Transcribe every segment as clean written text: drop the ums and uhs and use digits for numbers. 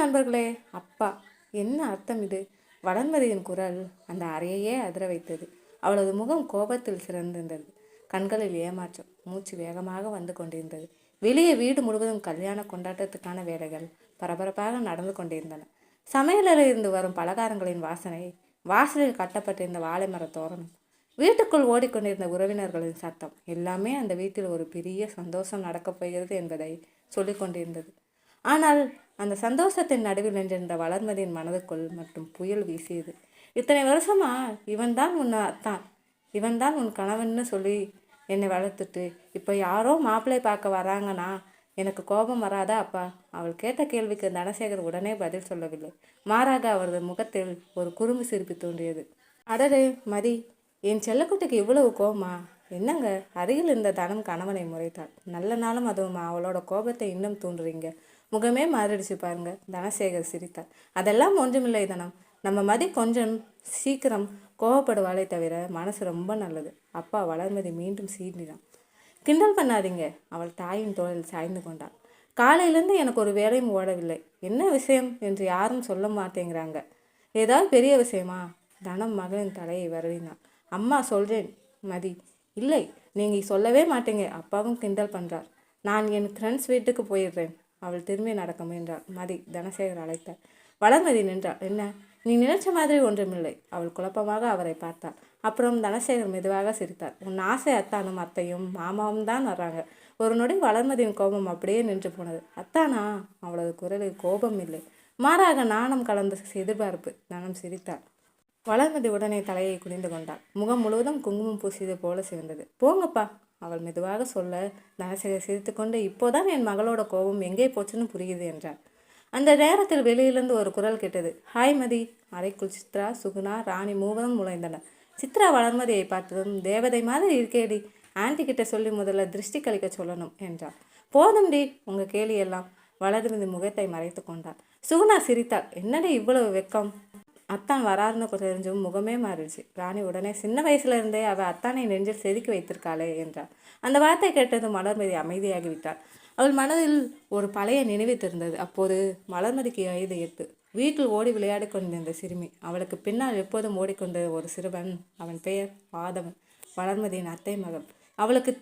நண்பர்களே! அப்பா! என்ன அர்த்தம் இது? வளர்மதியின் குரல் அந்த அறையையே அதிர வைத்தது. அவளது முகம் கோபத்தில் சிறந்திருந்தது. கண்களில் ஏமாற்றம். மூச்சு வேகமாக வந்து கொண்டிருந்தது. வெளியே வீடு முழுவதும் கல்யாண கொண்டாட்டத்துக்கான வேலைகள் பரபரப்பாக நடந்து கொண்டிருந்தன. சமையலறையில் இருந்து வரும் பலகாரங்களின் வாசனை, வாசலில் கட்டப்பட்டிருந்த வாழை மர தோரணம், வீட்டுக்குள் ஓடிக்கொண்டிருந்த உறவினர்களின் சத்தம் எல்லாமே அந்த வீட்டில் ஒரு பெரிய சந்தோஷம் நடக்கப் போகிறது என்பதை சொல்லிக் கொண்டிருந்தது. ஆனால் அந்த சந்தோஷத்தின் நடுவில் நின்றிருந்த வளர்மதியின் மனதுக்குள் மட்டும் புயல் வீசியது. இத்தனை வருஷமா இவன்தான் உன் அத்தான், இவன்தான் உன் கணவன்னு சொல்லி என்னை வளர்த்துட்டு இப்போ யாரோ மாப்பிள்ளை பார்க்க வராங்கன்னா எனக்கு கோபம் வராதா அப்பா? அவள் கேட்ட கேள்விக்கு தனசேகர் உடனே பதில் சொல்லவில்லை. மாறாக அவரது முகத்தில் ஒரு குறும்பு சிரிப்பு தோன்றியது. அடடே மதி, என் செல்லக்குட்டிக்கு இவ்வளவு கோபமா? என்னங்க? அருகில் இருந்த தனம் கணவனை முறைத்தாள். நல்ல நாளும் அதுவும் அவளோட கோபத்தை இன்னும் தூண்டுறீங்க. முகமே மாறிடுச்சு பாருங்க. தனசேகர் சிரித்தார். அதெல்லாம் ஒன்றுமில்லை தனம். நம்ம மதி கொஞ்சம் சீக்கிரம் கோவப்படுவாளே தவிர மனசு ரொம்ப நல்லது. அப்பா வளர்மதி மீண்டும் சீண்டினான். கிண்டல் பண்ணாதீங்க. அவள் தாயின் தோளில் சாய்ந்து கொண்டாள். காலையிலேருந்து எனக்கு ஒரு வேலையும் ஓடவில்லை. என்ன விஷயம் என்று யாரும் சொல்ல மாட்டேங்கிறாங்க. ஏதாவது பெரிய விஷயமா? தனம் மகளின் தலையை வருடினாள். அம்மா சொல்கிறேன் மதி. இல்லை, நீங்கள் சொல்லவே மாட்டீங்க. அப்பாவும் கிண்டல் பண்ணுறார். நான் என் ஃப்ரெண்ட்ஸ் வீட்டுக்கு போயிடுறேன். அவள் திரும்பி நடக்க முயன்றாள். மதி தனசேகர் அழைத்தாள். வளர்மதி நின்றாள். என்ன? நீ நினைச்ச மாதிரி ஒன்றுமில்லை. அவள் குழப்பமாக அவரை பார்த்தாள். அப்புறம் தனசேகர் மெதுவாக சிரித்தார். உன் ஆசை அத்தானும் அத்தையும் மாமாவும் தான் வர்றாங்க. ஒரு நொடி வளர்மதியின் கோபம் அப்படியே நின்று போனது. அத்தானா? அவளது குரலில் கோபம் இல்லை, மாறாக நாணம் கலந்த எதிர்பார்ப்பு. தனம் சிரித்தாள். வளர்மதி உடனே தலையை குனிந்து கொண்டாள். முகம் முழுவதும் குங்குமம் பூசியது போல சிவந்தது. போங்கப்பா, அவள் மெதுவாக சொல்ல, தனசேகர் சிரித்துக்கொண்டு இப்போதான் என் மகளோட கோபம் எங்கே போச்சுன்னு புரியுது என்றார். அந்த நேரத்தில் வெளியிலிருந்து ஒரு குரல் கேட்டது. ஹாய் மதி. அறைக்குள் சித்ரா, சுகுணா, ராணி மூவரும் நுழைந்தனர். சித்ரா வளர்மதியை பார்த்ததும் தேவதை மாதிரி இருக்கேடி, ஆன்டி கிட்ட சொல்லி முதல்ல திருஷ்டி கழிக்க சொல்லணும் என்றாள். போதும் டி உங்கள் கேலியெல்லாம். வளர்மதி முகத்தை மறைத்து கொண்டாள். சுகுணா சிரித்தாள். என்னடி இவ்வளவு வெக்கம்? அத்தான் வராருன்னு தெரிஞ்சும் முகமே மாறிடுச்சு. ராணி உடனே சின்ன வயசுல இருந்தே அவள் அத்தானை நெஞ்சில் செதுக்கி வைத்திருக்காளே என்றாள். அந்த வார்த்தை கேட்டதும் மலர்மதி அமைதியாகிவிட்டாள். அவள் மனதில் ஒரு பழைய நினைவு தெரிந்தது. அப்போது மலர்மதிக்கு வயது 8. வீட்டில் ஓடி விளையாடி கொண்டிருந்த சிறுமி. அவளுக்கு பின்னால் எப்போதும் ஓடிக்கொண்ட ஒரு சிறுவன். அவன் பெயர் ஆதவன், வளர்மதியின் அத்தை மகன். அவளுக்கு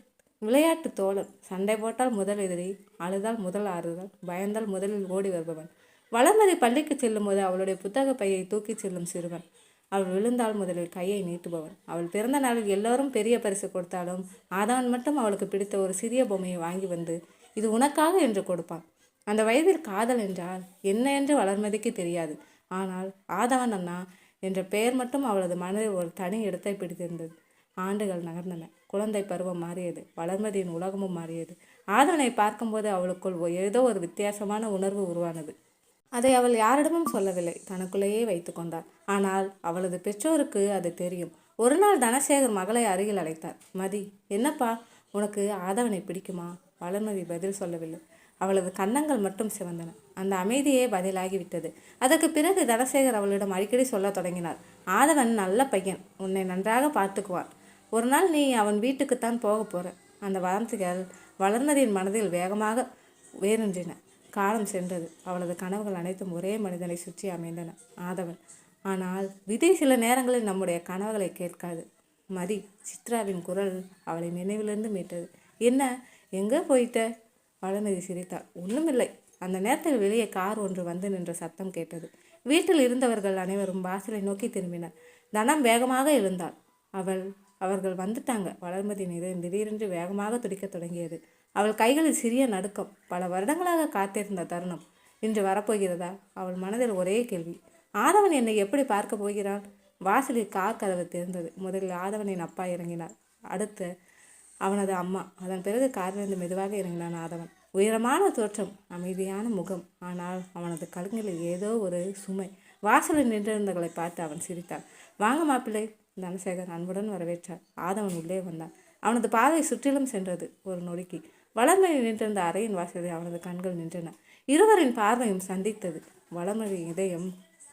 விளையாட்டு தோழன். சண்டை போட்டால் முதல் எதிரி, அழுதால் முதல் ஆறுதல், பயந்தால் முதலில் ஓடி வருபவன். வளர்மதி பள்ளிக்கு செல்லும் போது அவளுடைய புத்தக பையை தூக்கி செல்லும் சிறுவன். அவள் விழுந்தால் முதலில் கையை நீட்டுபவன். அவள் பிறந்த நாளில் எல்லோரும் பெரிய பரிசு கொடுத்தாலும் ஆதவன் மட்டும் அவளுக்கு பிடித்த ஒரு சிறிய பொம்மையை வாங்கி வந்து இது உனக்காக என்று கொடுப்பான். அந்த வயதில் காதல் என்றால் என்ன என்று வளர்மதிக்கு தெரியாது. ஆனால் ஆதவன் அண்ணா என்ற பெயர் மட்டும் அவளது மனதில் ஒரு தனி இடத்தை பிடித்திருந்தது. ஆண்டுகள் நகர்ந்தன. குழந்தை பருவம் மாறியது. வளர்மதியின் உலகமும் மாறியது. ஆதவனை பார்க்கும்போது அவளுக்குள் ஏதோ ஒரு வித்தியாசமான உணர்வு உருவானது. அதை அவள் யாரிடமும் சொல்லவில்லை, தனக்குள்ளேயே வைத்து கொண்டாள். ஆனால் அவளது பெற்றோருக்கு அது தெரியும். ஒரு நாள் தனசேகர் மகளை அருகில் அழைத்தார். மதி, என்னப்பா, உனக்கு ஆதவனை பிடிக்குமா? வளர்மதி பதில் சொல்லவில்லை. அவளது கன்னங்கள் மட்டும் சிவந்தன. அந்த அமைதியே பதிலாகிவிட்டது. அதற்கு பிறகு தனசேகர் அவளிடம் அடிக்கடி சொல்ல தொடங்கினார். ஆதவன் நல்ல பையன், உன்னை நன்றாக பார்த்துக்குவான். ஒரு நாள் நீ அவன் வீட்டுக்குத்தான் போக போற. அந்த வார்த்தைகள் வளர்மதியின் மனதில் வேகமாக வேரூன்றின. காலம் சென்றது. அவளது கனவுகள் அனைத்தும் ஒரே மனிதனை சுற்றி அமைந்தன, ஆதவன். ஆனால் விதி சில நேரங்களில் நம்முடைய கனவுகளை கேட்காது. மதி. சித்ராவின் குரல் அவளை நினைவிலிருந்து மீட்டது. என்ன, எங்கே போயிட்ட? வளர்மதி சிரித்தாள். ஒன்றுமில்லை. அந்த நேரத்தில் வெளியே கார் ஒன்று வந்து நின்ற சத்தம் கேட்டது. வீட்டில் இருந்தவர்கள் அனைவரும் வாசலை நோக்கி திரும்பினர். தனம் வேகமாக எழுந்தாள். அவர்கள் வந்துட்டாங்க. வளர்மதியின் இதயம் திடீரென்று வேகமாக துடிக்கத் தொடங்கியது. அவள் கைகளில் சிறிய நடுக்கம். பல வருடங்களாக காத்திருந்த தருணம் இன்று வரப்போகிறதா? அவள் மனதில் ஒரே கேள்வி. ஆதவன் என்னை எப்படி பார்க்க போகிறான்? வாசலில் கார் கதவு திறந்தது. முதலில் ஆதவனின் அப்பா இறங்கினார். அடுத்து அவனது அம்மா. அதன் பிறகு காரிலிருந்து மெதுவாக இறங்கினான் ஆதவன். உயரமான தோற்றம், அமைதியான முகம். ஆனால் அவனது கண்களில் ஏதோ ஒரு சுமை. வாசலில் நின்றிருந்தவர்களை பார்த்து அவன் சிரித்தான். வாங்க மாப்பிள்ளை. தனசேகர் அன்புடன் வரவேற்றார். ஆதவன் உள்ளே வந்தான். அவனது பார்வை சுற்றிலும் சென்றது. ஒரு நொடிக்கு வளர்மதி நின்றிருந்த அறையின் வாசலில் அவனது கண்கள் நின்றன. இருவரின் பார்வையும் சந்தித்தது. வளர்மதி இதயம்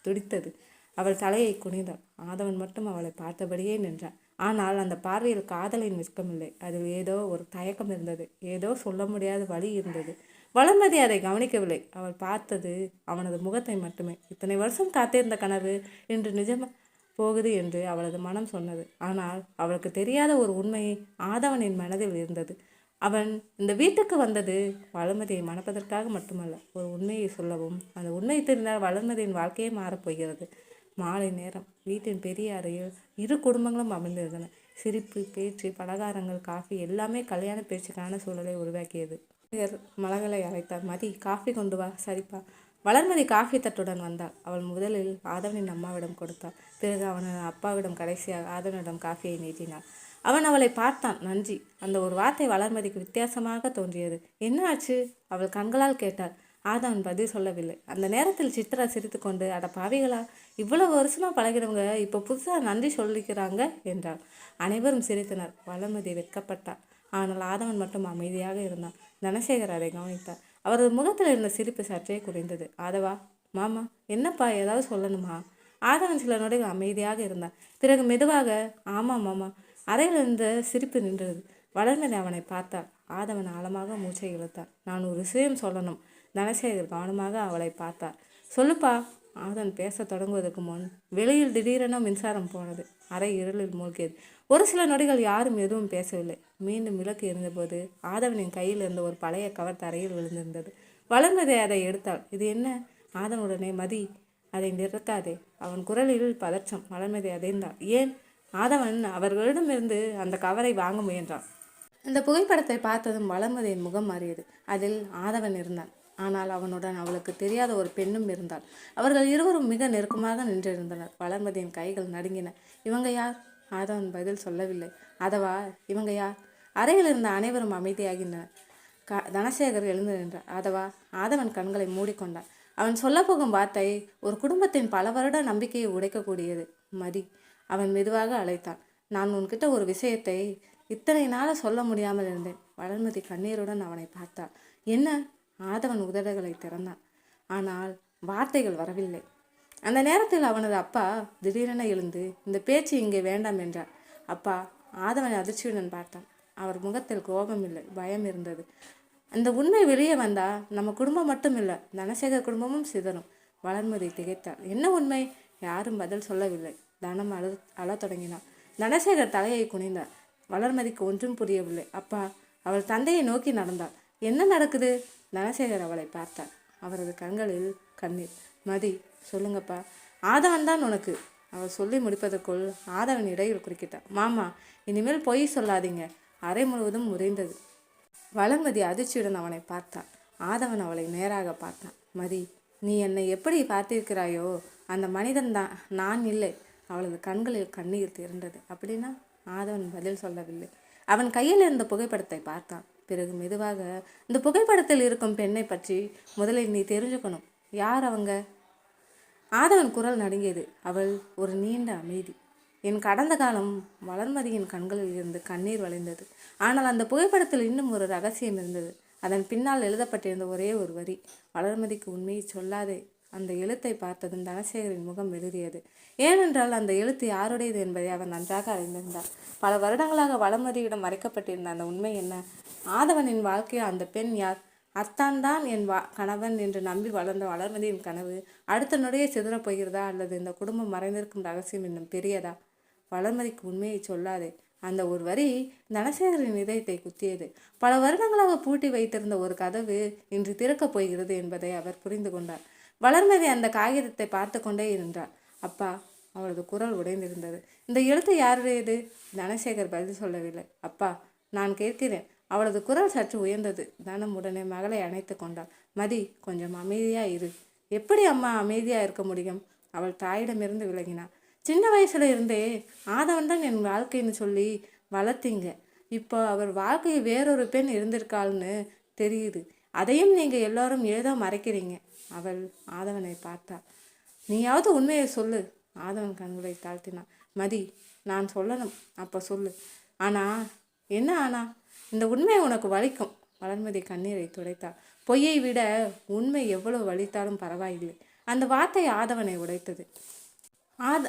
துடித்தது. அவள் தலையை குனிந்தாள். ஆதவன் மட்டும் அவளை பார்த்தபடியே நின்றான். ஆனால் அந்த பார்வையில் காதலின் வெட்கமில்லை. அதில் ஏதோ ஒரு தயக்கம் இருந்தது. ஏதோ சொல்ல முடியாத வலி இருந்தது. வளர்மதி அதை கவனிக்கவில்லை. அவள் பார்த்தது அவனது முகத்தை மட்டுமே. இத்தனை வருஷம் காத்திருந்த கனவு இன்று நிஜம் போகுது என்று அவளது மனம் சொன்னது. ஆனால் அவளுக்கு தெரியாத ஒரு உண்மை ஆதவனின் மனதில் இருந்தது. அவன் இந்த வீட்டுக்கு வந்தது வளர்மதியை மணப்பதற்காக மட்டுமல்ல, ஒரு உண்மையை சொல்லவும். அந்த உண்மை தெரிந்தால் வளர்மதியின் வாழ்க்கையே மாறப்போகிறது. மாலை நேரம் வீட்டின் பெரிய அறையில் இரு குடும்பங்களும் அமர்ந்திருந்தன. சிரிப்பு, பேச்சு, பலகாரங்கள், காஃபி எல்லாமே கல்யாண பேச்சுக்கான சூழலை உருவாக்கியது. மலர்களை அழைத்தார். மதி, காஃபி கொண்டு வா. சரிப்பா. வளர்மதி காஃபி தட்டுடன் வந்தாள். அவள் முதலில் ஆதவனின் அம்மாவிடம் கொடுத்தாள். பிறகு அவனது அப்பாவிடம், கடைசியாக ஆதவனிடம் காஃபியை நீட்டினாள். அவன் அவளை பார்த்தான். நன்றி. அந்த ஒரு வார்த்தை வளர்மதிக்கு வித்தியாசமாக தோன்றியது. என்ன ஆச்சு? அவள் கண்களால் கேட்டாள். ஆதவன் பதில் சொல்லவில்லை. அந்த நேரத்தில் சித்ரா சிரித்து கொண்டு, அட பாவிகளா, இவ்வளவு வருஷமாக பழகிறவங்க இப்போ புதுசாக நன்றி சொல்லிக்கிறாங்க என்றாள். அனைவரும் சிரித்தனர். வளர்மதி வெட்கப்பட்டாள். ஆனால் ஆதவன் மட்டும் அமைதியாக இருந்தான். தனசேகர் அதை கவனித்தார். அவரது முகத்தில் இருந்த சிரிப்பு சற்றே குறைந்தது. ஆதவா, மாமா, என்னப்பா, ஏதாவது சொல்லணுமா? ஆதவன் சில நொடிகள் அமைதியாக இருந்தான். பிறகு மெதுவாக, ஆமாம் மாமா. அறையில் இருந்த சிரிப்பு நின்றது. வளர்மதி அவனை பார்த்தாள். ஆதவன் ஆழமாக மூச்சை இழுத்தான். நான் ஒரு விஷயம் சொல்லணும். தனசேகர் கவனமாக அவளை பார்த்தார். சொல்லுப்பா. ஆதவன் பேச தொடங்குவதற்கு முன் வெளியில் திடீரென மின்சாரம் போனது. அறை இருளில் மூழ்கியது. ஒரு சில நொடிகள் யாரும் எதுவும் பேசவில்லை. மீண்டும் விளக்கு இருந்தபோது ஆதவனின் கையில் இருந்த ஒரு பழைய கவர் தரையில் விழுந்திருந்தது. வளர்மதி அதை எடுத்தாள். இது என்ன? ஆதவனுடனே, மதி, அதை நிறுத்தாதே. அவன் குரலில் பதற்றம். வளர்மதி அதிர்ந்தாள். ஏன்? ஆதவன் அவர்களிடமிருந்து அந்த கவரை வாங்க முயன்றான். அந்த புகைப்படத்தை பார்த்ததும் வளர்மதியின் முகம் மாறியது. அதில் ஆதவன் இருந்தான். ஆனால் அவனுடன் அவளுக்கு தெரியாத ஒரு பெண்ணும் இருந்தாள். அவர்கள் இருவரும் மிக நெருக்கமாக நின்றிருந்தனர். வளர்மதியின் கைகள் நடுங்கின. இவங்க யார்? ஆதவன் பதில் சொல்லவில்லை. அதவா, இவங்க யார்? அறையில் இருந்த அனைவரும் அமைதியாகின்றனர். தனசேகர் எழுந்து நின்றார். அதவா. ஆதவன் கண்களை மூடிக்கொண்டான். அவன் சொல்லப்போகும் வார்த்தை ஒரு குடும்பத்தின் பல வருட நம்பிக்கையை உடைக்கக்கூடியது. மதி. அவன் மெதுவாக அழைத்தான். நான் உன்கிட்ட ஒரு விஷயத்தை இத்தனை நாள சொல்ல முடியாமல் இருந்தேன். வளர்மதி கண்ணீருடன் அவனை பார்த்தாள். என்ன? ஆதவன் உதடுகளை திறந்தான். ஆனால் வார்த்தைகள் வரவில்லை. அந்த நேரத்தில் அவனது அப்பா திடீரென எழுந்து, இந்த பேச்சு இங்கே வேண்டாம் என்றார். அப்பா. ஆதவன் அதிர்ச்சியுடன் பார்த்தான். அவர் முகத்தில் கோபம் இல்லை, பயம் இருந்தது. அந்த உண்மை வெளியே வந்தா நம்ம குடும்பம் மட்டும் இல்லை, தனசேகர் குடும்பமும் சிதறும். வளர்மதி திகைத்தாள். என்ன உண்மை? யாரும் பதில் சொல்லவில்லை. தனம் அழத் தொடங்கினார். தனசேகர் தலையை குனிந்தார். வளர்மதிக்கு ஒன்றும் புரியவில்லை. அப்பா. அவள் தந்தையை நோக்கி நடந்தாள். என்ன நடக்குது? தனசேகர் அவளை பார்த்தார். அவரது கண்களில் கண்ணீர். மதி, சொல்லுங்கப்பா. ஆதவன் தான் உனக்கு. அவள் சொல்லி முடிப்பதற்குள் ஆதவன் இடையில் குறுக்கிட்டார். மாமா, இனிமேல் பொய் சொல்லாதீங்க. அறை முழுவதும் உறைந்தது. வளர்மதி அதிர்ச்சியுடன் அவனை பார்த்தான். ஆதவன் அவளை நேராக பார்த்தான். மதி, நீ என்னை எப்படி பார்த்திருக்கிறாயோ அந்த மனிதன் தான், நான் இல்லை. அவளது கண்களில் கண்ணீர் திரண்டது. அப்படின்னா? ஆதவன் பதில் சொல்லவில்லை. அவன் கையில் இருந்த புகைப்படத்தை பார்த்தான். பிறகு மெதுவாக, இந்த புகைப்படத்தில் இருக்கும் பெண்ணை பற்றி முதலில் நீ தெரிஞ்சுக்கணும். யார் அவங்க? ஆதவன் குரல் நடுங்கியது. அவள் ஒரு நீண்ட அமைதி. என் கடந்த காலம். வளர்மதியின் கண்களில் இருந்து கண்ணீர் வழிந்தது. ஆனால் அந்த புகைப்படத்தில் இன்னும் ஒரு ரகசியம் இருந்தது. அதன் பின்னால் எழுதப்பட்டிருந்த ஒரே ஒரு வரி. வளர்மதிக்கு உண்மையை சொல்லாதே. அந்த எழுத்தை பார்த்ததும் தனசேகரின் முகம் எழுதியது. ஏனென்றால் அந்த எழுத்து யாருடையது என்பதை அவன் நன்றாக அறிந்திருந்தார். பல வருடங்களாக வளர்மதியிடம் மறைக்கப்பட்டிருந்த அந்த உண்மை என்ன? ஆதவனின் வாழ்க்கையில் அந்த பெண் யார்? அத்தான் என் கணவன் என்று நம்பி வளர்ந்த வளர்மதியின் கனவு அடுத்த நொடியே சிதறப் போகிறதா? அல்லது இந்த குடும்பம் மறைந்திருக்கும் ரகசியம் இன்னும் பெரியதா? வளர்மதிக்கு உண்மையை சொல்லாதே. அந்த ஒரு வரி தனசேகரின் இதயத்தை குத்தியது. பல வருடங்களாக பூட்டி வைத்திருந்த ஒரு கதவு இன்று திறக்கப் போகிறது என்பதை அவர் புரிந்து கொண்டார். வளர்மதி அந்த காகிதத்தை பார்த்து கொண்டே இருந்தார். அப்பா. அவளது குரல் உடைந்திருந்தது. இந்த எழுத்து யாருடையது? தனசேகர் பதில் சொல்லவில்லை. அப்பா, நான் கேட்கிறேன். அவளது குரல் சற்று உயர்ந்தது. தனம் உடனே மகளை அணைத்து கொண்டாள். மதி, கொஞ்சம் அமைதியா இரு. எப்படி அம்மா அமைதியா இருக்க முடியும்? அவள் தாயிடமிருந்து விலகினாள். சின்ன வயசுல இருந்தே ஆதவன் தான் என் வாழ்க்கைன்னு சொல்லி வளர்த்தீங்க. இப்போ அவர் வாழ்க்கையை வேறொரு பெண் இருந்திருக்காள்னு தெரியுது. அதையும் நீங்க எல்லாரும் ஏதோ மறைக்கிறீங்க. அவள் ஆதவனை பார்த்தாள். நீயாவது உண்மையை சொல்லு. ஆதவன் கண்களை தாழ்த்தினான். மதி, நான் சொல்லணும். அப்போ சொல்லு. ஆனா என்ன? ஆனா இந்த உண்மை உனக்கு வலிக்கும். வளர்மதி கண்ணீரை துடைத்தாள். பொய்யை விட உண்மை எவ்வளவு வலித்தாலும் பரவாயில்லை. அந்த வார்த்தை ஆதவனை உடைத்தது.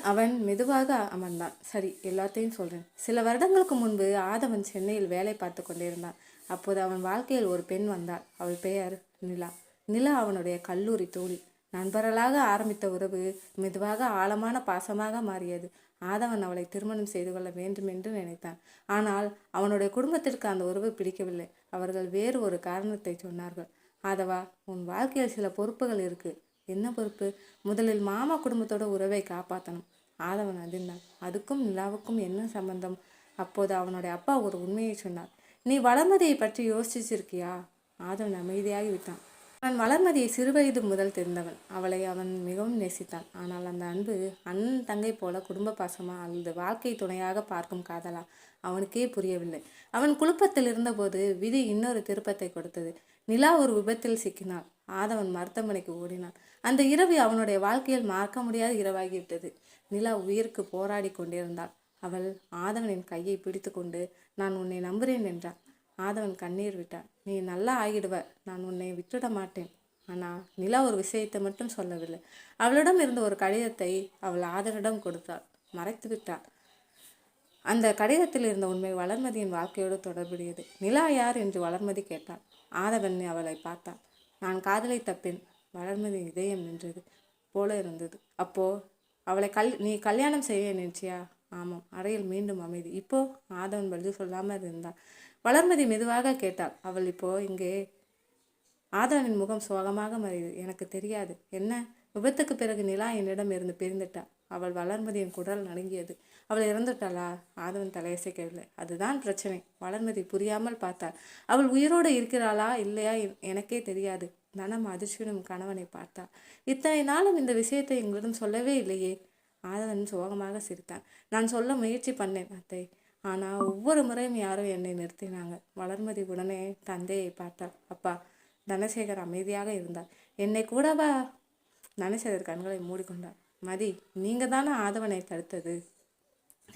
அவன் மெதுவாக அமர்ந்தான். சரி, எல்லாத்தையும் சொல்கிறேன். சில வருடங்களுக்கு முன்பு ஆதவன் சென்னையில் வேலை பார்த்து கொண்டிருந்தான். அப்போது அவன் வாழ்க்கையில் ஒரு பெண் வந்தாள். அவள் பெயர் நிலா. நிலா அவனுடைய கல்லூரி தோழி. நண்பர்களாக ஆரம்பித்த உறவு மெதுவாக ஆழமான பாசமாக மாறியது. ஆதவன் அவளை திருமணம் செய்து கொள்ள வேண்டும் என்று நினைத்தான். ஆனால் அவனுடைய குடும்பத்திற்கு அந்த உறவு பிடிக்கவில்லை. அவர்கள் வேறு ஒரு காரணத்தை சொன்னார்கள். ஆதவா, உன் வாழ்க்கையில் சில பொறுப்புகள் இருக்கு. என்ன பொறுப்பு? முதலில் மாமா குடும்பத்தோட உறவை காப்பாற்றணும். ஆதவன் அதிர்ந்தான். அதுக்கும் நிலாவுக்கும் என்ன சம்பந்தம்? அப்போது அவனுடைய அப்பா ஒரு உண்மையை சொன்னார். நீ வளர்மதியை பற்றி யோசிச்சிருக்கியா? ஆதவன் அமைதியாகி விட்டான். அவன் வளர்மதியை சிறுவயது முதல் தெரிந்தவன். அவளை அவன் மிகவும் நேசித்தான். ஆனால் அந்த அன்பு அண்ணன் தங்கை போல குடும்ப பாசமா அல்லது வாழ்க்கை துணையாக பார்க்கும் காதலா அவனுக்கே புரியவில்லை. அவன் குழப்பத்தில் இருந்தபோது விதி இன்னொரு திருப்பத்தை கொடுத்தது. நிலா ஒரு விபத்தில் சிக்கினாள். ஆதவன் மருத்துவமனைக்கு ஓடினான். அந்த இரவு அவனுடைய வாழ்க்கையில் மறக்க முடியாத இரவாகிவிட்டது. நிலா உயிருக்கு போராடி கொண்டிருந்தாள். அவள் ஆதவனின் கையை பிடித்து கொண்டு, நான் உன்னை நம்புகிறேன் என்றாள். ஆதவன் கண்ணீர் விட்டான். நீ நல்லா ஆகிடுவ, நான் உன்னை விட்டுட மாட்டேன். ஆனால் நிலா ஒரு விஷயத்தை மட்டும் சொல்லவில்லை. அவளிடம் இருந்த ஒரு கடிதத்தை அவள் ஆதவனிடம் கொடுத்தாள், மறைத்து விட்டாள். அந்த கடிதத்தில் இருந்த உண்மை வளர்மதியின் வாழ்க்கையோடு தொடர்புடையது. நிலா யார் என்று வளர்மதி கேட்டாள். ஆதவன் அவளை பார்த்தான். நான் காதலித்த பெண். வளர்மதி இதயம் நின்றது போல இருந்தது. அப்போ அவளை நீ கல்யாணம் செய்ய நினைச்சியா? ஆமாம். அறையில் மீண்டும் அமைதி. இப்போ? ஆதவன் பதில் சொல்லாமல் இருந்தான். வளர்மதி மெதுவாக கேட்டாள். அவள் இப்போ இங்கே? ஆதவனின் முகம் சோகமாக மறைந்தது. எனக்கு தெரியாது. என்ன? விபத்துக்கு பிறகு நிலா என்னிடம் இருந்து பிரிந்துட்டாள். அவள் வளர்மதியின் குரல் நடுங்கியது. அவள் இறந்துட்டாளா? ஆதவன் தலையசைக்கவில்லை. அதுதான் பிரச்சனை. வளர்மதி புரியாமல் பார்த்தாள். அவள் உயிரோடு இருக்கிறாளா இல்லையா எனக்கே தெரியாது. தனம் அதிர்ச்சியுடன் கணவனை பார்த்தாள். இத்தனை நாளும் இந்த விஷயத்தை எங்களிடம் சொல்லவே இல்லையே. ஆதவன் சோகமாக சிரித்தான். நான் சொல்ல முயற்சி பண்ணேன் அத்தை, ஆனால் ஒவ்வொரு முறையும் யாரோ என்னை நிறுத்தினாங்க. வளர்மதி உடனே தந்தையை பார்த்தாள். அப்பா. தனசேகர் அமைதியாக இருந்தார். என்னை கூடவா? தனசேகர் கண்களை மூடிக்கொண்டார். மதி, நீங்க தானே ஆதவனை தடுத்தது?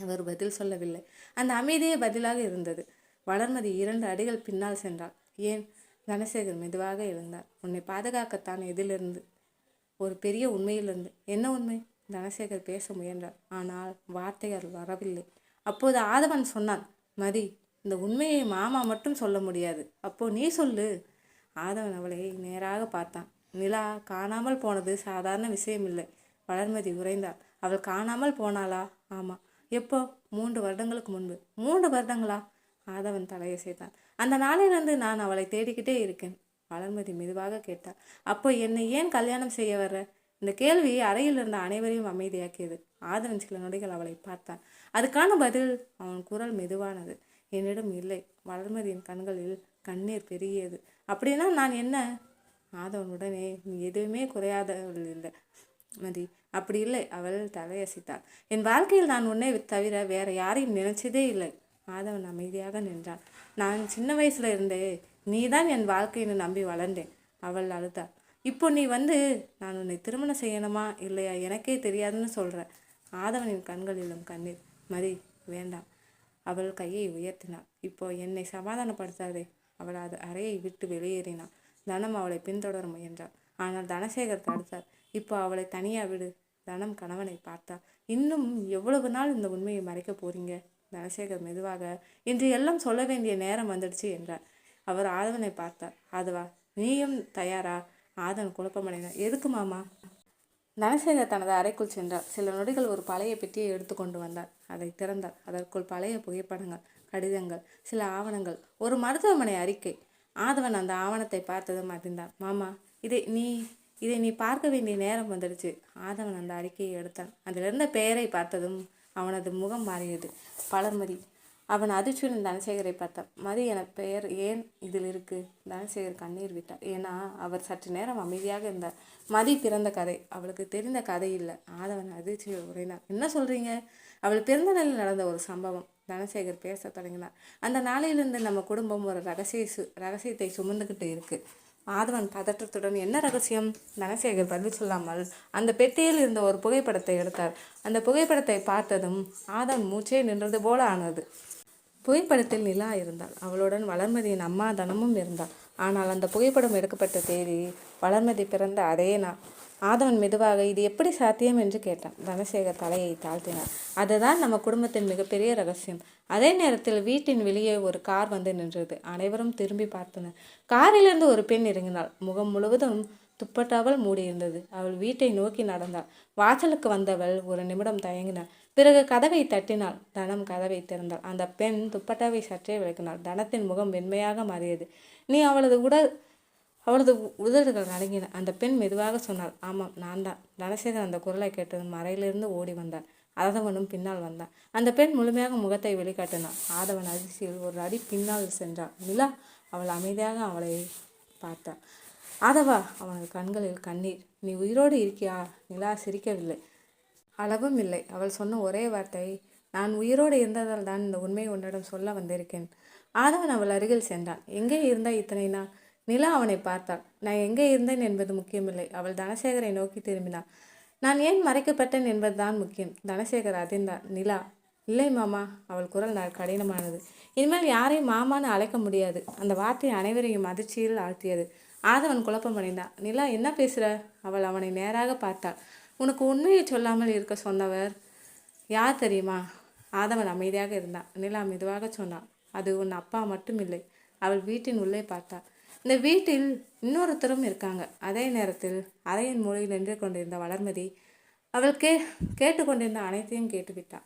அவர் பதில் சொல்லவில்லை. அந்த அமைதியே பதிலாக இருந்தது. வளர்மதி 2 அடிகள் பின்னால் சென்றாள். ஏன்? தனசேகர் மெதுவாக எழுந்தார். உன்னை பாதுகாக்கத்தான். எதிலிருந்து? ஒரு பெரிய உண்மையிலிருந்து. என்ன உண்மை? தனசேகர் பேச முயன்றார். ஆனால் வார்த்தைகள் வரவில்லை. அப்போது ஆதவன் சொன்னான். மதி, இந்த உண்மையை மாமா மட்டும் சொல்ல முடியாது. அப்போ நீ சொல்லு. ஆதவன் அவளை நேராக பார்த்தான். நிலா காணாமல் போனது சாதாரண விஷயம் இல்லை. வளர்மதி உறைந்தாள். அவள் காணாமல் போனாளா? ஆமாம். எப்போ? 3 வருடங்களுக்கு முன்பு. 3 வருடங்களா? ஆதவன் தலையசைத்தான். அந்த நாளிலிருந்து நான் அவளை தேடிக்கிட்டே இருக்கேன். வளர்மதி மெதுவாக கேட்டாள். அப்போ என்னை ஏன் கல்யாணம் செய்ய வர்ற? இந்த கேள்வி அறையில் இருந்த அனைவரையும் அமைதியாக்கியது. ஆதவன் சில நொடிகள் அவளை பார்த்தான். அதுக்கான பதில் அவன் குரல் மெதுவானது. என்னிடம் இல்லை. வளர்மதியின் கண்களில் கண்ணீர் பெருகியது. அப்படின்னா நான் என்ன? ஆதவன் உடனே, நீ எதுவுமே குறையாதவள் இல்லை மதி. அப்படி இல்லை. அவள் தலையசித்தாள். என் வாழ்க்கையில் நான் உன்னை தவிர வேற யாரையும் நினைச்சதே இல்லை. ஆதவன் அமைதியாக நின்றான். நான் சின்ன வயசுல இருந்தே நீதான் என் வாழ்க்கைன்னு நம்பி வளர்ந்தேன். அவள் அழுதாள். இப்போ நீ நான் உன்னை திருமணம் செய்யணுமா இல்லையா எனக்கே தெரியாதுன்னு சொல்ற. ஆதவனின் கண்களிலும் கண்ணீர். மதி, வேண்டாம். அவள் கையை உயர்த்தினாள். இப்போ என்னை சமாதானப்படுத்தாதே. அவள் அறையை விட்டு வெளியேறினாள். தனம் அவளை பின்தொடர முயன்றாள். ஆனால் தனசேகர் தடுத்தார். இப்போ அவளை தனியா விடு. தனம் கணவனை பார்த்தாள். இன்னும் எவ்வளவு நாள் இந்த உண்மையை மறைக்க போறீங்க? தனசேகர் மெதுவாக, இன்று எல்லாம் சொல்ல வேண்டிய நேரம் வந்துடுச்சு என்றார். அவர் ஆதவனை பார்த்தார். ஆதவா, நீயும் தயாரா? ஆதவன் குழப்பமடைந்தார். எதுக்கு மாமா? தனசேகர் தனது அறைக்குள் சென்றார். சில நொடிகள் ஒரு பழைய பெட்டியை எடுத்து கொண்டு வந்தார். அதை திறந்தார். அதற்குள் பழைய புகைப்படங்கள், கடிதங்கள், சில ஆவணங்கள், ஒரு மருத்துவமனை அறிக்கை. ஆதவன் அந்த ஆவணத்தை பார்த்ததும் அதிர்ந்தான். மாமா, இதை நீ பார்க்க வேண்டிய நேரம் வந்துடுச்சு. ஆதவன் அந்த அறிக்கையை எடுத்தான். அதிலிருந்த பெயரை பார்த்ததும் அவனது முகம் மாறியது. வளர்மதி. அவன் அதிர்ச்சியுடன் தனசேகரை பார்த்தான். மதி என பெயர் ஏன் இதில் இருக்கு? தனசேகர் கண்ணீர் விட்டார். ஏன்னா அவர் சற்று நேரம் அமைதியாக இருந்தார். மதி பிறந்த கதை அவளுக்கு தெரிந்த கதை இல்லை. ஆதவன் அதிர்ச்சியில் உரைந்தார். என்ன சொல்றீங்க? அவள் பிறந்த நாளில் நடந்த ஒரு சம்பவம். தனசேகர் பேச தொடங்கினார். அந்த நாளிலிருந்து நம்ம குடும்பம் ஒரு ரகசியத்தை சுமந்துக்கிட்டு இருக்கு. ஆதவன் பதற்றத்துடன், என்ன ரகசியம்? தனசேகர் பதில் சொல்லாமல் அந்த பெட்டியில் இருந்த ஒரு புகைப்படத்தை எடுத்தார். அந்த புகைப்படத்தை பார்த்ததும் ஆதவன் மூச்சே நின்றது போல ஆனது. புகைப்படத்தில் நிலா இருந்தாள். அவளுடன் வளர்மதியின் அம்மா தனமும் இருந்தாள். ஆனால் அந்த புகைப்படம் எடுக்கப்பட்ட தேதி வளர்மதி பிறந்த அதே நாள். ஆதவன் மெதுவாக இது எப்படி சாத்தியம் என்று கேட்டான். தனசேகர் தலையை தாழ்த்தினார். அதுதான் நம்ம குடும்பத்தின் மிகப்பெரிய ரகசியம். அதே நேரத்தில் வீட்டின் வெளியே ஒரு கார் வந்து நின்றது. அனைவரும் திரும்பி பார்த்தனர். காரிலிருந்து ஒரு பெண் இறங்கினாள். முகம் முழுவதும் துப்பட்டாவல் மூடியிருந்தது. அவள் வீட்டை நோக்கி நடந்தாள். வாசலுக்கு வந்தவள் ஒரு நிமிடம் தயங்கினாள். பிறகு கதவை தட்டினாள். தனம் கதவை திறந்தாள். அந்த பெண் துப்பட்டாவை சற்றே விளக்கினாள். தனத்தின் முகம் வெண்மையாக மாறியது. நீ அவளது உதடுகள் நடுங்கின. அந்த பெண் மெதுவாக சொன்னாள், ஆமாம், நான் தான். தனசேகர் அந்த குரலை கேட்டதும் மறையிலிருந்து ஓடி வந்தான். ஆதவனும் பின்னால் வந்தான். அந்த பெண் முழுமையாக முகத்தை வெளிக்காட்டினாள். ஆதவன் அதிர்ச்சியில் ஒரு அடி பின்னால் சென்றாள். நிலா. அவள் அமைதியாக அவளை பார்த்தாள். ஆதவா. அவனது கண்களில் கண்ணீர். நீ உயிரோடு இருக்கியா? நிலா சிரிக்கவில்லை, அளவும் இல்லை. அவள் சொன்ன ஒரே வார்த்தை, நான் உயிரோடு இருந்ததால் தான் இந்த உண்மையை உன்னிடம் சொல்ல வந்திருக்கேன். ஆதவன் அவள் அருகில் சென்றான். எங்கே இருந்தாய் இத்தனை நாள்? நிலா அவனை பார்த்தாள். நான் எங்கே இருந்தேன் என்பது முக்கியமில்லை. அவள் தனசேகரை நோக்கி திரும்பினாள். நான் ஏன் மறைக்கப்பட்டேன் என்பதுதான் முக்கியம். தனசேகர் அதிர்ந்தார். நிலா. இல்லை மாமா. அவள் குரல் கடினமானது. இனிமேல் யாரையும் மாமான்னு அழைக்க முடியாது. அந்த வார்த்தை அனைவரையும் அதிர்ச்சியில் ஆழ்த்தியது. ஆதவன் குழப்பமடைந்தான். நிலா, என்ன பேசுகிற? அவள் அவனை நேராக பார்த்தாள். உனக்கு உண்மையை சொல்லாமல் இருக்க சொன்னவர் யார் தெரியுமா? ஆதவன் அமைதியாக இருந்தான். நிலா மெதுவாக சொன்னான். அது உன் அப்பா மட்டும் இல்லை. அவள் வீட்டின் உள்ளே பார்த்தாள். இந்த வீட்டில் இன்னொருத்தரும் இருக்காங்க. அதே நேரத்தில் அறையின் மூலையில் நின்று கொண்டிருந்த வளர்மதி அவள் கேட்டுக்கொண்டிருந்த அனைத்தையும் கேட்டுவிட்டாள்.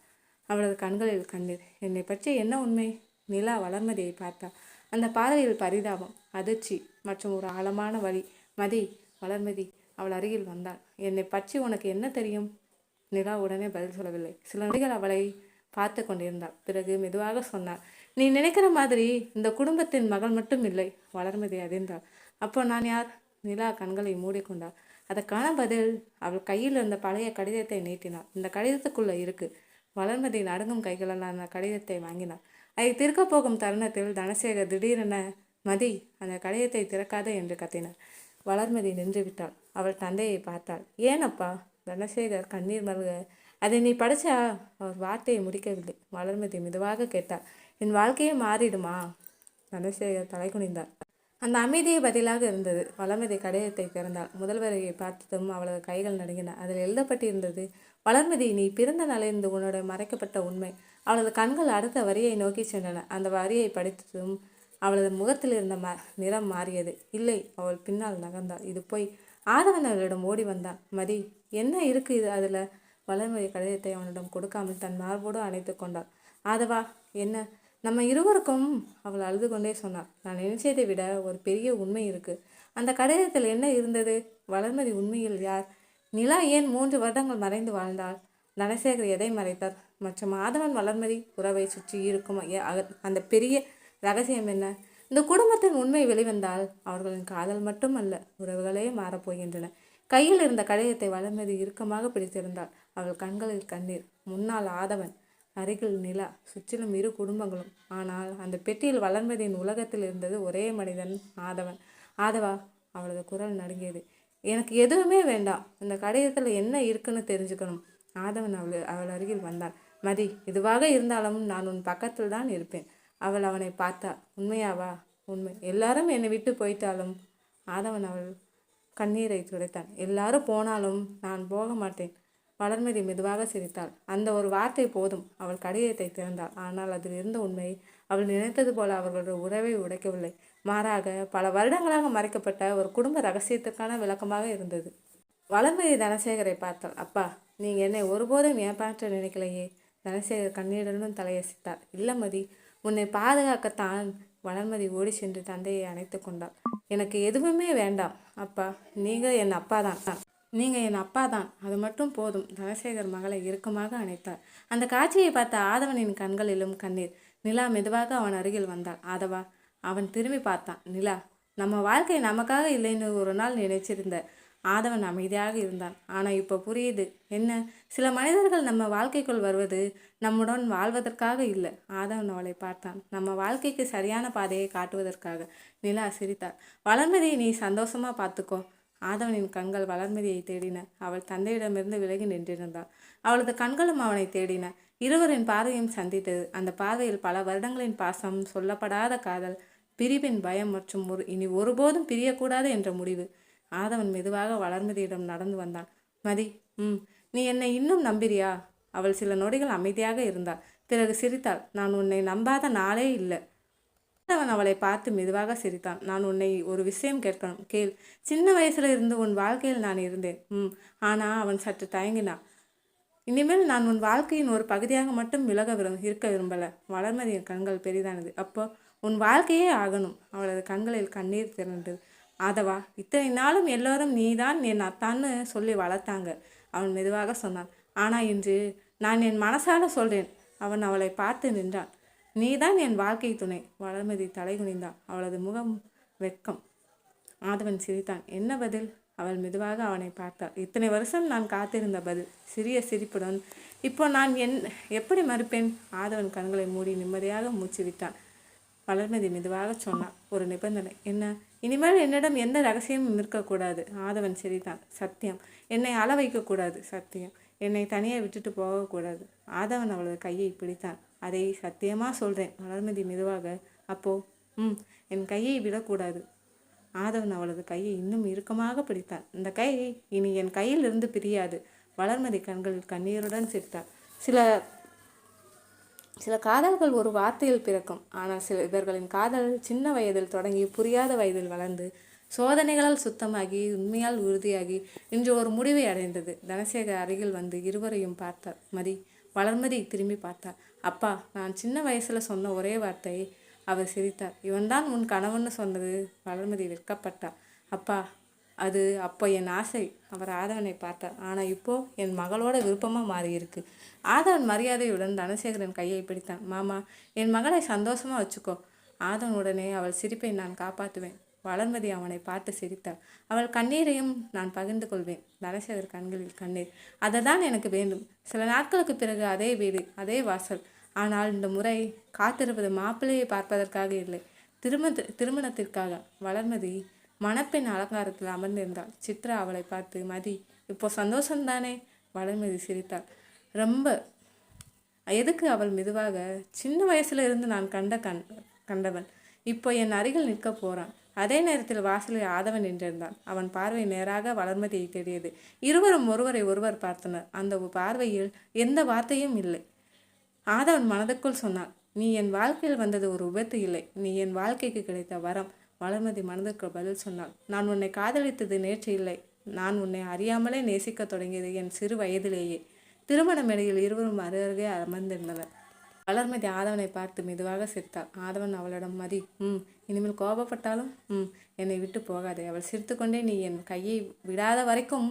அவளது கண்களில் கண்ணீர். என்னை பற்றி என்ன உண்மை? நிலா வளர்மதியை பார்த்தாள். அந்த பார்வையில் பரிதாபம், அதிர்ச்சி மற்றும் ஒரு ஆழமான வலி. மதி. வளர்மதி அவள் அருகில் வந்தாள். என்னை பற்றி உனக்கு என்ன தெரியும்? நிலா உடனே பதில் சொல்லவில்லை. சில நொடிகள் அவளை பார்த்து கொண்டிருந்தாள். பிறகு மெதுவாக சொன்னாள். நீ நினைக்கிற மாதிரி இந்த குடும்பத்தின் மகள் மட்டும் இல்லை. வளர்மதி அதிர்ந்தாள். அப்போ நான் யார்? நிலா கண்களை மூடிக்கொண்டாள். அதற்கான பதில் அவள் கையில் இருந்த பழைய கடிதத்தை நீட்டினாள். இந்த கடிதத்துக்குள்ள இருக்கு. வளர்மதி நடுங்கும் கைகளால் அந்த கடிதத்தை வாங்கினாள். அதை திறக்க போகும் தருணத்தில் தனசேகர் திடீரென, மதி, அந்த கடிதத்தை திறக்காதே என்று கத்தினார். வளர்மதி நின்று விட்டாள். அவள் தந்தையை பார்த்தாள். ஏனப்பா? தனசேகர் கண்ணீர் மல்க, அதை நீ படிச்சா? அவர் வார்த்தையை முடிக்கவில்லை. வளர்மதி மெதுவாக கேட்டாள். என் வாழ்க்கையே மாறிடுமா? தனசேகர் தலை குனிந்தார். அந்த அமைதியை பதிலாக இருந்தது. வளர்மதி கடிதத்தை திறந்தாள். முதல் வரியை பார்த்ததும் அவளது கைகள் நடுங்கின. அதில் எழுதப்பட்டிருந்தது, வளர்மதி, நீ பிறந்த நாளிலிருந்து உன்னோட மறைக்கப்பட்ட உண்மை. அவளது கண்கள் அடுத்த வரியை நோக்கி சென்றன. அந்த வரியை படித்ததும் அவளது முகத்தில் இருந்த நிறம் மாறியது. இல்லை. அவள் பின்னால் நகர்ந்தாள். இது போய். ஆதவன் அவளிடம் ஓடி வந்தான். மதி, என்ன இருக்கு இது அதில்? வளர்மதி கடிதத்தை அவனிடம் கொடுக்காமல் தன் மார்போடு அணைத்து கொண்டாள். ஆதவா, என்ன? நம்ம இருவருக்கும். அவள் அழுது கொண்டே சொன்னாள். நான் நினைச்சதை விட ஒரு பெரிய உண்மை இருக்கு. அந்த கடிதத்தில் என்ன இருந்தது? வளர்மதி உண்மையில் யார்? நிலா ஏன் 3 வருடங்கள் மறைந்து வாழ்ந்தாள்? தனசேகர் எதை மறைத்தார்? மற்றும் ஆதவன் வளர்மதி உறவை சுற்றி இருக்கும் அந்த பெரிய ரகசியம் என்ன? இந்த குடும்பத்தின் உண்மை வெளிவந்தால் அவர்களின் காதல் மட்டுமல்ல, உறவுகளே மாறப்போகின்றன. கையில் இருந்த கடிதத்தை வளர்மதி இறுக்கமாக பிடித்திருந்தாள். அவள் கண்களில் கண்ணீர். முன்னால் ஆதவன், அருகில் நிலா, சுற்றிலும் 2 குடும்பங்களும். ஆனால் அந்த பெட்டியில் வளர்மதியின் உலகத்தில் இருந்தது ஒரே மனிதன், ஆதவன். ஆதவா. அவளது குரல் நடுங்கியது. எனக்கு எதுவுமே வேண்டாம். இந்த கடிதத்தில் என்ன இருக்குன்னு தெரிஞ்சுக்கணும். ஆதவன் அவள் அருகில் வந்தான். மதி, இதுவாக இருந்தாலும் நான் உன் பக்கத்தில் தான் இருப்பேன். அவள் அவனை பார்த்தாள். உண்மையாவா? உண்மை. எல்லாரும் என்னை விட்டு போயிட்டாலும். ஆதவன் அவள் கண்ணீரை துடைத்தான். எல்லாரும் போனாலும் நான் போக மாட்டேன். வளர்மதி மெதுவாக சிரித்தாள். அந்த ஒரு வார்த்தை போதும். அவள் கடிதத்தை திறந்தாள். ஆனால் அதில் இருந்த உண்மை அவள் நினைத்தது போல அவர்களுடைய உறவை உடைக்கவில்லை. மாறாக பல வருடங்களாக மறைக்கப்பட்ட ஒரு குடும்ப ரகசியத்துக்கான விளக்கமாக இருந்தது. வளர்மதி தனசேகரை பார்த்தாள். அப்பா, நீங்கள் என்னை ஒருபோதும் ஏமாற்ற நினைக்கலையே. தனசேகர் கண்ணீருடன் தலையசித்தார். இல்லை மதி, உன்னை பாதுகாக்கத்தான். வளர்மதி ஓடி சென்று தந்தையை அணைத்து கொண்டாள். எனக்கு எதுவுமே வேண்டாம் அப்பா. நீங்கள் என் அப்பா தான். அது மட்டும் போதும். தனசேகர் மகளை இறுக்கமாக அணைத்தார். அந்த காட்சியை பார்த்த ஆதவனின் கண்களிலும் கண்ணீர். நிலா மெதுவாக அவன் அருகில் வந்தாள். ஆதவா. அவன் திரும்பி பார்த்தான். நிலா, நம்ம வாழ்க்கை நமக்காக இல்லைன்னு ஒரு நாள் நினைச்சிருந்த. ஆதவன் அமைதியாக இருந்தான். ஆனால் இப்போ புரியுது. என்ன? சில மனிதர்கள் நம்ம வாழ்க்கைக்குள் வருவது நம்முடன் வாழ்வதற்காக இல்லை. ஆதவன் அவளை பார்த்தான். நம்ம வாழ்க்கைக்கு சரியான பாதையை காட்டுவதற்காக. நிலா சிரித்தாள். வளர்மதியை நீ சந்தோஷமா பார்த்துக்கோ. ஆதவனின் கண்கள் வளர்மதியை தேடின. அவள் தந்தையிடமிருந்து விலகி நின்றிருந்தாள். அவளது கண்களும் அவனை தேடின. இருவரின் பார்வையும் சந்தித்தது. அந்த பார்வையில் பல வருடங்களின் பாசம், சொல்லப்படாத காதல், பிரிவின் பயம் மற்றும் இனி ஒருபோதும் பிரியக்கூடாது என்ற முடிவு. ஆதவன் மெதுவாக வளர்மதியிடம் நடந்து வந்தான். மதி, நீ என்னை இன்னும் நம்புறியா? அவள் சில நொடிகள் அமைதியாக இருந்தாள். பிறகு சிரித்தாள். நான் உன்னை நம்பாத நாளே இல்லை. ஆதவன் அவளை பார்த்து மெதுவாக சிரித்தான். நான் உன்னை ஒரு விஷயம் கேட்கணும், கேள். சின்ன வயசுல இருந்து உன் வாழ்க்கையில் நான் இருந்தேன். ஆனா அவன் சற்று தயங்கினான். இனிமேல் நான் உன் வாழ்க்கையின் ஒரு பகுதியாக மட்டும் இருக்க விரும்பல. வளர்மதியின் கண்கள் பெரிதானது. அப்போ உன் வாழ்க்கையே ஆகணும். அவளது கண்களில் கண்ணீர் திரண்டது. ஆதவா, இத்தனை நாளும் எல்லோரும் நீதான் என் அத்தான்னு சொல்லி வளர்த்தாங்க, அவன் மெதுவாக சொன்னான். ஆனா இன்று நான் என் மனசால சொல்றேன். அவன் அவளை பார்த்து நின்றான். நீதான் என் வாழ்க்கை துணை. வளர்மதி தலை குனிந்தாள். அவளது முகம் வெட்கம். ஆதவன் சிரித்தான். என்ன பதில்? அவள் மெதுவாக அவனை பார்த்தாள். இத்தனை வருஷம் நான் காத்திருந்த பதில். சிறிய சிரிப்புடன். இப்போ நான் எப்படி மறுப்பேன்? ஆதவன் கண்களை மூடி நிம்மதியாக மூச்சு விட்டான். வளர்மதி மெதுவாக சொன்னாள். ஒரு நிபந்தனை. என்ன? இனிமேல் என்னிடம் எந்த ரகசியமும் இருக்கக்கூடாது. ஆதவன் சிரித்தான். சத்தியம். என்னை அள வைக்கக்கூடாது. சத்தியம். என்னை தனியாக விட்டுட்டு போகக்கூடாது. ஆதவன் அவளது கையை பிடித்தான். அதை சத்தியமாக சொல்கிறேன். வளர்மதி மெதுவாக. அப்போ என் கையை விடக்கூடாது. ஆதவன் அவளது கையை இன்னும் இறுக்கமாக பிடித்தான். இந்த கை இனி என் கையில் இருந்து பிரியாது. வளர்மதி கண்களில் கண்ணீருடன் சிரித்தாள். சில காதல்கள் ஒரு வார்த்தையில் பிறக்கும். ஆனால் இவர்களின் காதல் சின்ன வயதில் தொடங்கி புரியாத வயதில் வளர்ந்து சோதனைகளால் சுத்தமாகி உண்மையால் உறுதியாகி இன்று ஒரு முடிவை அடைந்தது. தனசேகர் அருகில் வந்து இருவரையும் பார்த்தார். வளர்மதி திரும்பி பார்த்தார். அப்பா, நான் சின்ன வயசுல சொன்ன ஒரே வார்த்தை. அவர் சிரித்தார். இவன்தான் உன் கணவன்னு சொன்னது. வளர்மதி வெட்கப்பட்டார். அப்பா, அது அப்போ என் ஆசை. அவர் ஆதவனை பார்த்தார். ஆனால் இப்போ என் மகளோட விருப்பமாக மாறியிருக்கு. ஆதவன் மரியாதையுடன் தனசேகரன் கையை பிடித்தான். மாமா, என் மகளை சந்தோஷமாக வச்சுக்கோ. ஆதவன் உடனே அவள் சிரிப்பை நான் காப்பாற்றுவேன். வளர்மதி அவனை பார்த்து சிரித்தாள். அவள் கண்ணீரையும் நான் பகிர்ந்து கொள்வேன். தனசேகர் கண்களில் கண்ணீர். அதை தான் எனக்கு வேண்டும். சில நாட்களுக்கு பிறகு அதே வீடு, அதே வாசல். ஆனால் இந்த முறை காத்திருப்பது மாப்பிள்ளையை பார்ப்பதற்காக இல்லை, திருமணத்திற்காக. வளர்மதி மணப்பெண் அலங்காரத்தில் அமர்ந்திருந்தாள். சித்ரா அவளை பார்த்து, மதி, இப்போ சந்தோஷம்தானே? வளர்மதி சிரித்தாள். ரொம்ப. எதுக்கு? அவள் மெதுவாக. சின்ன வயசுல இருந்து நான் கண்டவன் இப்போ என் அருகில் நிற்க போறான். அதே நேரத்தில் வாசலில் ஆதவன் நின்றிருந்தான். அவன் பார்வை நேராக வளர்மதியை தேடியது. இருவரும் ஒருவரை ஒருவர் பார்த்தனர். அந்த பார்வையில் எந்த வார்த்தையும் இல்லை. ஆதவன் மனதுக்குள் சொன்னான். நீ என் வாழ்க்கையில் வந்தது ஒரு விபத்து இல்லை, நீ என் வாழ்க்கைக்கு கிடைத்த வரம். வளர்மதி மனதிற்கு பதில் சொன்னாள். நான் உன்னை காதலித்தது நேற்று இல்லை, நான் உன்னை அறியாமலே நேசிக்க தொடங்கியது என் சிறு வயதிலேயே. திருமண மேடையில் இருவரும் அருகே அமர்ந்திருந்தனர். வளர்மதி ஆதவனை பார்த்து மெதுவாக சிரித்தாள். ஆதவன் அவளிடம், மதி, இனிமேல் கோபப்பட்டாலும் என்னை விட்டு போகாதே. அவள் சிரித்து கொண்டே, நீ என் கையை விடாத வரைக்கும்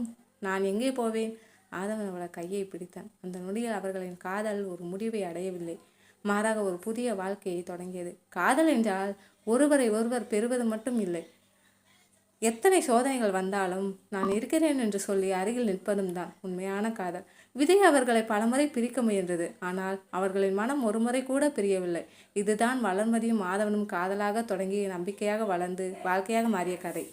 நான் எங்கே போவேன்? ஆதவன் அவளை கையை பிடித்தான். அந்த நொடியில் அவர்களின் காதல் ஒரு முடிவை அடையவில்லை, மாறாக ஒரு புதிய வாழ்க்கையை தொடங்கியது. காதல் என்றால் ஒருவரை ஒருவர் பெறுவது மட்டும் இல்லை, எத்தனை சோதனைகள் வந்தாலும் நான் இருக்கிறேன் என்று சொல்லி அருகில் நிற்பதும் தான் உண்மையான காதல். விதை அவர்களை பலமுறை பிரிக்க முயன்றது, ஆனால் அவர்களின் மனம் ஒருமுறை கூட பிரியவில்லை. இதுதான் வளர்மதியும் ஆதவனும் காதலாக தொடங்கி நம்பிக்கையாக வளர்ந்து வாழ்க்கையாக மாறிய கதை.